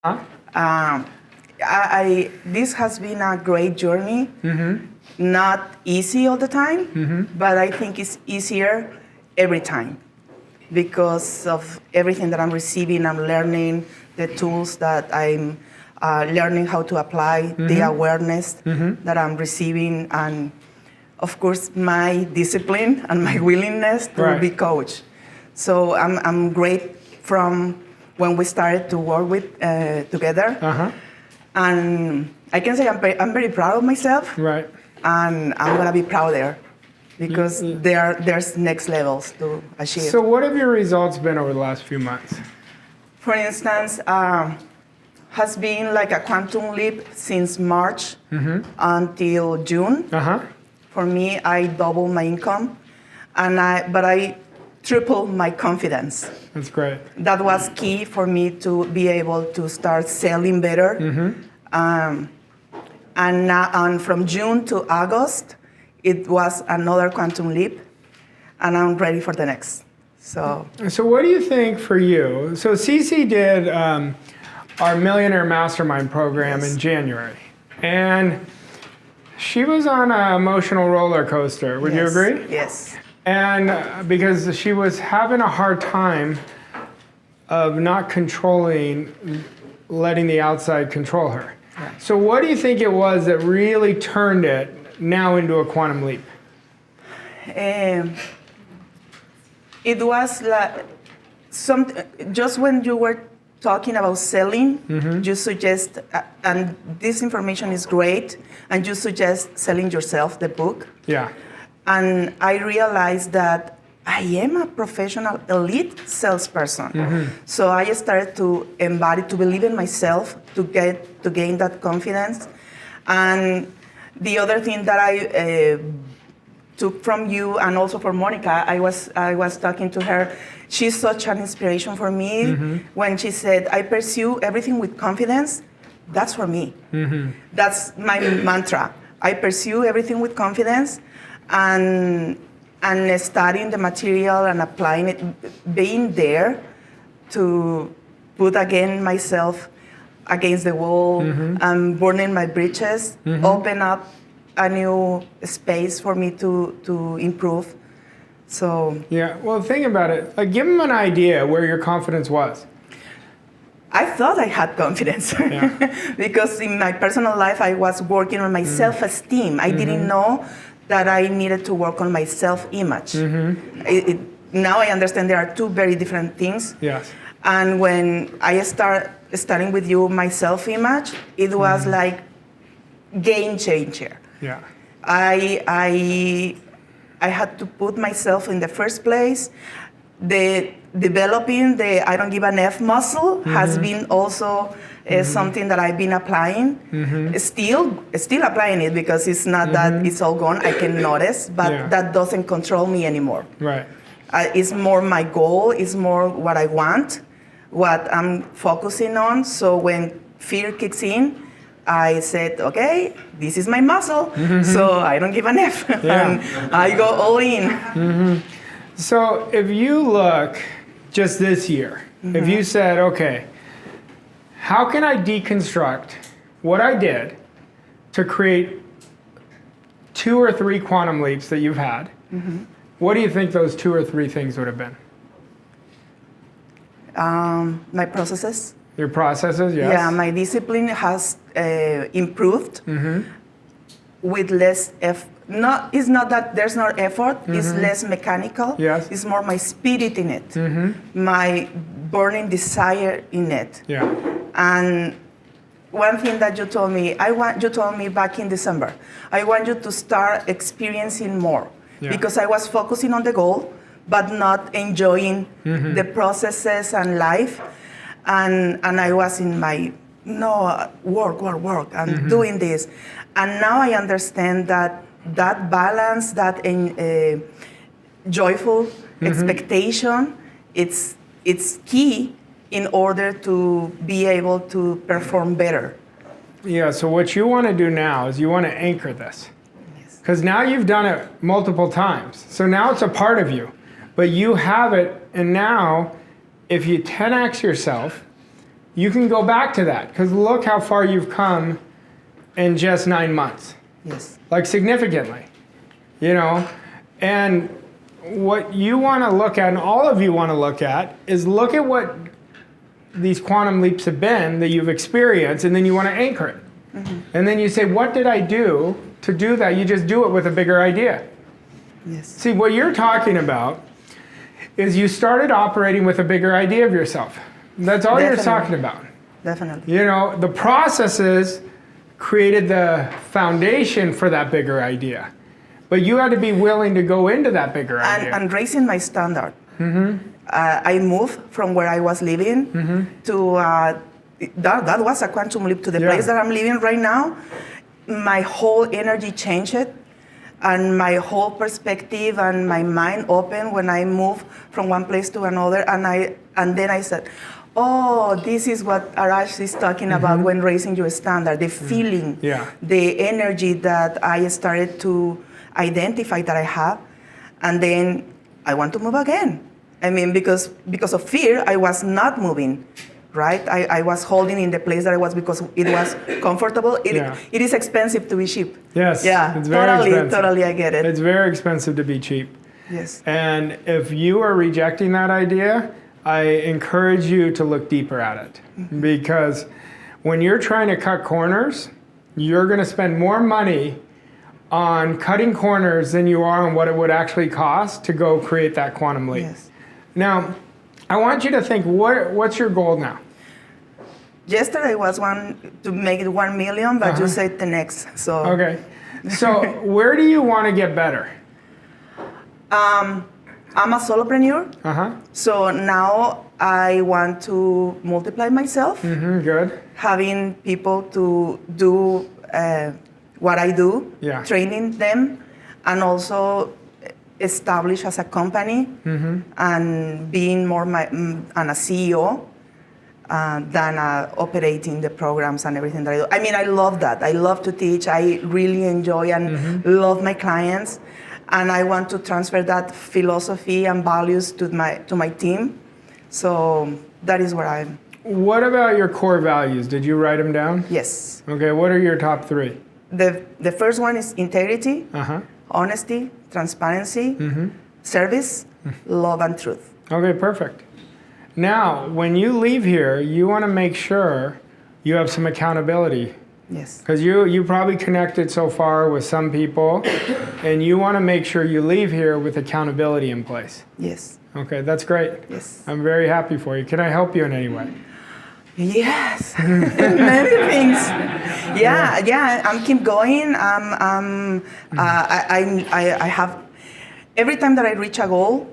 Huh? This has been a great journey. Not easy all the time, but I think it's easier every time because of everything that I'm receiving. I'm learning the tools that I'm learning how to apply, the awareness that I'm receiving, and of course my discipline and my willingness to be coached. So I'm great from when we started to work with together, and I can say I'm very proud of myself. Right. And I'm gonna be prouder because there's next levels to achieve. So what have your results been over the last few months? For instance, has been like a quantum leap since March until June. For me, I doubled my income, but I tripled my confidence. That's great. That was key for me to be able to start selling better. And from June to August, it was another quantum leap, and I'm ready for the next. So what do you think for you? So Cece did our Millionaire Mastermind program in January, and she was on an emotional roller coaster. Would you agree? Yes. And because she was having a hard time of not controlling, letting the outside control her. So what do you think it was that really turned it now into a quantum leap? It was like just when you were talking about selling, you suggest, and this information is great, and you suggest selling yourself, the book. Yeah. And I realized that I am a professional elite salesperson. So I started to embody, to believe in myself, to gain that confidence. And the other thing that I took from you and also for Monica, I was talking to her. She's such an inspiration for me when she said, I pursue everything with confidence. That's for me. That's my mantra. I pursue everything with confidence, and studying the material and applying it, being there to put again myself against the wall and burning my bridges, open up a new space for me to improve. So yeah, well, think about it. Like, give them an idea where your confidence was. I thought I had confidence because in my personal life I was working on my self-esteem. I didn't know that I needed to work on my self-image. Now I understand there are two very different things. Yes. And when I starting with you, my self-image, it was like game changer. Yeah. I had to put myself in the first place. The developing the I don't give an F muscle has been also something that I've been applying. Still applying it because it's not that it's all gone. I can notice, but that doesn't control me anymore. Right. It's more my goal. It's more what I want, what I'm focusing on. So when fear kicks in, I said, okay, this is my muscle, so I don't give an F. And I go all in. So if you look just this year, if you said, okay, how can I deconstruct what I did to create 2 or 3 quantum leaps that you've had, what do you think those 2 or 3 things would have been? My processes. Your processes, yes. Yeah, my discipline has improved with less effort. It's not that there's no effort, it's less mechanical. Yes. It's more my spirit in it, my burning desire in it. Yeah. And one thing that you told me back in December, I want you to start experiencing more because I was focusing on the goal, but not enjoying the processes and life. And I was in my work and doing this. And now I understand that balance, that joyful expectation, it's key in order to be able to perform better. Yeah, so what you want to do now is you want to anchor this. Because now you've done it multiple times. So now it's a part of you. But you have it, and now if you 10x yourself, you can go back to that because look how far you've come in just 9 months. Yes. Like significantly, you know? And what you want to look at, and all of you want to look at, is look at what these quantum leaps have been that you've experienced, and then you want to anchor it. And then you say, what did I do to do that? You just do it with a bigger idea. Yes. See, what you're talking about is you started operating with a bigger idea of yourself. That's all you're talking about. Definitely. You know, the processes created the foundation for that bigger idea. But you had to be willing to go into that bigger idea. And raising my standard. I moved from where I was living to, that was a quantum leap to the place that I'm living right now. My whole energy changed, and my whole perspective and my mind opened when I moved from one place to another. And then I said, oh, this is what Arash is talking about when raising your standard, the feeling, the energy that I started to identify that I have. And then I want to move again. I mean, because of fear, I was not moving, right? I was holding in the place that I was because it was comfortable. It is expensive to be cheap. Yes, yeah, it's very expensive. Totally, I get it. It's very expensive to be cheap. Yes. And if you are rejecting that idea, I encourage you to look deeper at it. Because when you're trying to cut corners, you're going to spend more money on cutting corners than you are on what it would actually cost to go create that quantum leap. Yes. Now, I want you to think, what's your goal now? Yesterday was to make it 1 million, but you said the next. So okay. So where do you want to get better? I'm a solopreneur. So now I want to multiply myself. Good. Having people to do what I do, training them, and also establish as a company and being more a CEO than operating the programs and everything that I do. I mean, I love that. I love to teach. I really enjoy and love my clients. And I want to transfer that philosophy and values to my team. So that is where I'm. What about your core values? Did you write them down? Yes. Okay, what are your top 3? The first one is integrity, honesty, transparency, service, love, and truth. Okay, perfect. Now, when you leave here, you want to make sure you have some accountability. Yes. Because you probably connected so far with some people, and you want to make sure you leave here with accountability in place. Yes. Okay, that's great. Yes. I'm very happy for you. Can I help you in any way? Yes, many things. Yeah. I'm keep going. I have every time that I reach a goal,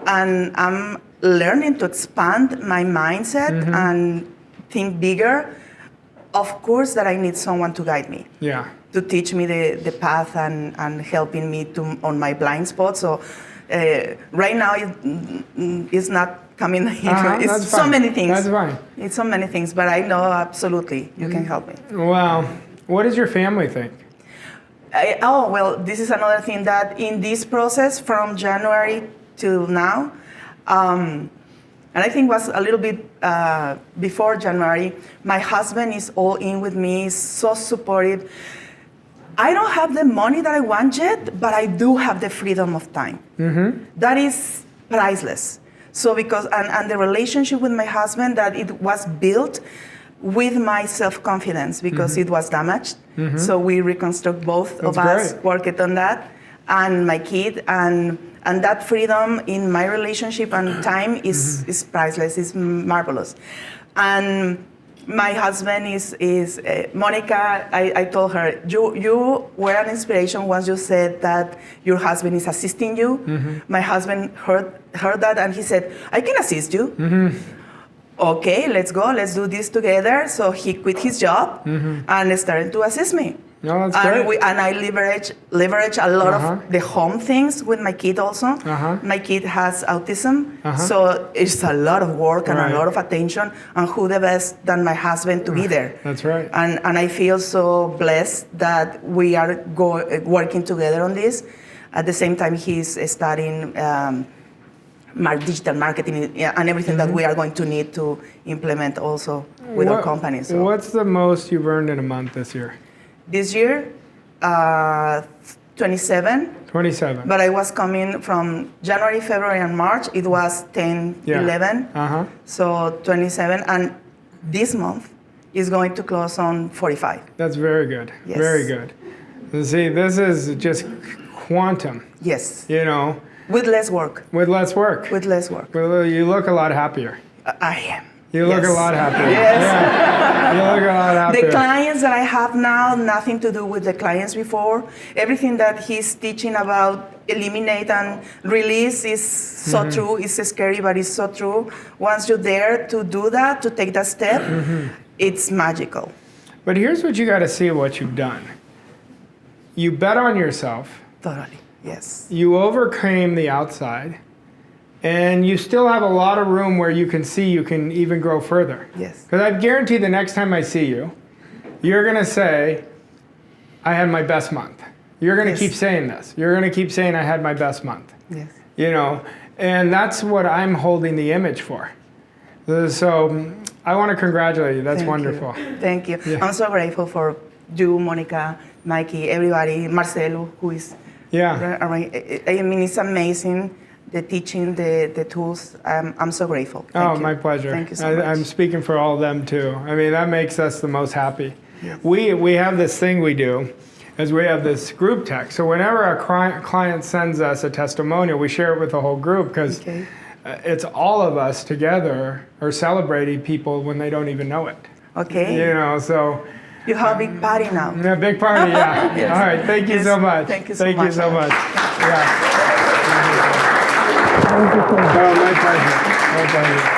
and I'm learning to expand my mindset and think bigger. Of course, that I need someone to guide me. Yeah. To teach me the path and helping me on my blind spot. So right now it's not coming. It's so many things. That's fine. It's so many things, but I know absolutely you can help me. Wow. What does your family think? Well, this is another thing that in this process from January till now, and I think it was a little bit before January, my husband is all in with me, so supportive. I don't have the money that I want yet, but I do have the freedom of time. That is priceless. So because, and the relationship with my husband, that it was built with my self-confidence because it was damaged. So we reconstruct both of us, worked on that, and my kid, and that freedom in my relationship and time is priceless, is marvelous. And my husband is Monica, I told her, you were an inspiration once you said that your husband is assisting you. My husband heard that and he said, I can assist you. Okay, let's go, let's do this together. So he quit his job and started to assist me. No, that's great. And I leverage a lot of the home things with my kid also. My kid has autism, so it's a lot of work and a lot of attention. And who the best than my husband to be there? That's right. And I feel so blessed that we are working together on this. At the same time, he's studying digital marketing and everything that we are going to need to implement also with our company. So What's the most you've earned in a month this year? this year, 27. 27. But I was coming from January, February, and March. It was 10, Yeah. 11. Uh-huh. So 27. And this month is going to close on 45. That's very good. Yes. Very good. See, this is just quantum, Yes. you know, With less work. with less work. With less work. Well, you look a lot happier. I am. You look Yes. a lot happier. Yes. Yeah. You look a lot happier. The clients that I have now, nothing to do with the clients before. Everything that he's teaching about eliminate and release is so true. It's scary, but it's so true. Once you're there to do that, to take that step, it's magical. But here's what you got to see what you've done. You bet on yourself. Totally. Yes. You overcame the outside. And you still have a lot of room where you can see you can even grow further. Yes. Because I guarantee the next time I see you, you're going to say, I had my best month. You're going to Yes. keep saying this. You're going to keep saying, I had my best month. Yes. You know, and that's what I'm holding the image for. So I want to congratulate you. That's Thank wonderful. You. Thank you. Yeah. I'm so grateful for you, Monica, Mikey, everybody, Marcelo, who is Yeah. I mean, it's amazing. The teaching, the tools. I'm so grateful. Thank you. My pleasure. Thank you so much. I'm speaking for all of them too. I mean, that makes us the most happy. Yes. We have this thing we do, is we have this group text. So whenever a client sends us a testimonial, we share it with the whole group because Okay. it's all of us together are celebrating people when they don't even know it. Okay. You know, so You have a big party now. a big party, yeah. Yes. All right, thank you Yes. so much. Thank you so Thank much. you so much. Yeah. Oh, my pleasure. My pleasure.